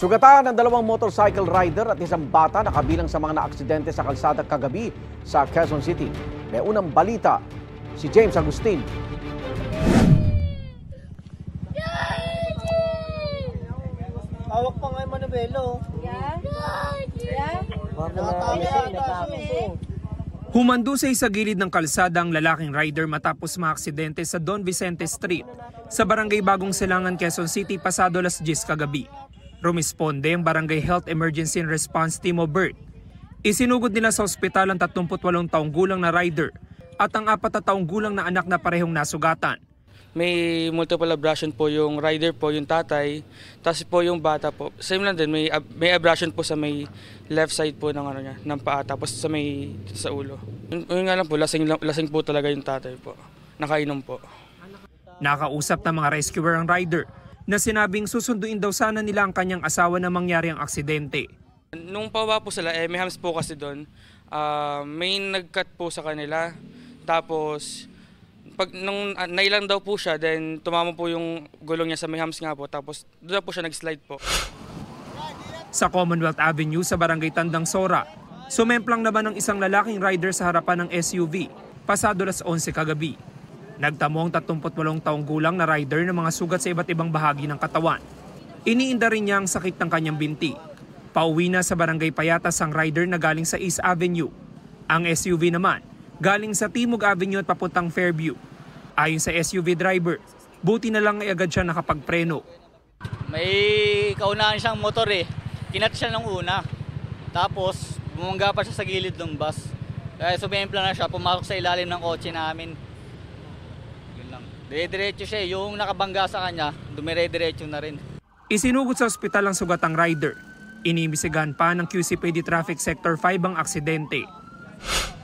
Sugatan ng dalawang motorcycle rider at isang bata na kabilang sa mga naaksidente sa kalsada kagabi sa Quezon City. May unang balita, si James Agustin. Hawak pa nga yung manabelo. Humandusay sa gilid ng kalsada ang lalaking rider matapos maaksidente sa Don Vicente Street sa Barangay Bagong Silangan, Quezon City pasado alas 10 kagabi. Rumisponde ang Barangay Health Emergency and Response Team o BERT. Isinugod nila sa ospital ang 38 taong gulang na rider at ang 4 taong gulang na anak na parehong nasugatan. May multiple abrasion po yung rider po, yung tatay, tapos po yung bata po. Same lang din, may abrasion po sa may left side po ng, ng paa, tapos sa ulo. Yung nga lang po, lasing po talaga yung tatay po. Nakainom po. Nakausap ng mga rescuer ang rider na sinabing susunduin daw sana nila ang kanyang asawa na mangyari ang aksidente. Nung pawa po sila, may hams po kasi doon, may nag-cut po sa kanila, tapos nung nailang daw po siya, then tumama po yung gulong niya sa may hams nga po, tapos doon po siya nag-slide po. Sa Commonwealth Avenue sa Barangay Tandang Sora, sumemplang naman ng isang lalaking rider sa harapan ng SUV pasado alas 11 kagabi. Nagtamo ang 38 taong gulang na rider ng mga sugat sa iba't ibang bahagi ng katawan. Iniinda rin niya ang sakit ng kanyang binti. Pauwi na sa Barangay Payatas ang rider na galing sa East Avenue. Ang SUV naman, galing sa Timog Avenue at papuntang Fairview. Ayon sa SUV driver, buti na lang ay agad siya nakapagpreno. May kaunahan siyang motor eh. Kinat siya nung una. Tapos bumangga pa siya sa gilid ng bus. Kaya sumempla na siya, pumasok sa ilalim ng kotse namin. Yun lang. Dire-diretso siya, yung nakabangga sa kanya, dumire-diretso na rin. Isinugod sa ospital ang sugatang rider. Inimbisigahan pa ng QCPD Traffic Sector 5 ang aksidente.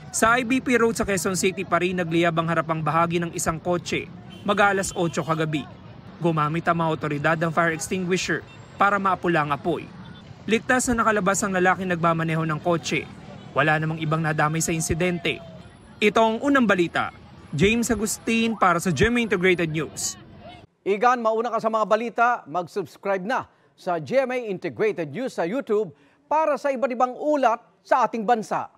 Sa IBP Road sa Quezon City pa rin nagliyab ang harapang bahagi ng isang kotse mag-alas 8 kagabi. Gumamit ang mga otoridad ng fire extinguisher para maapula ang apoy. Ligtas na nakalabas ang lalaking nagmamaneho ng kotse. Wala namang ibang nadamay sa insidente. Ito ang unang balita. James Agustin para sa GMA Integrated News. Igan, mauna ka sa mga balita, mag-subscribe na sa GMA Integrated News sa YouTube para sa iba't ibang ulat sa ating bansa.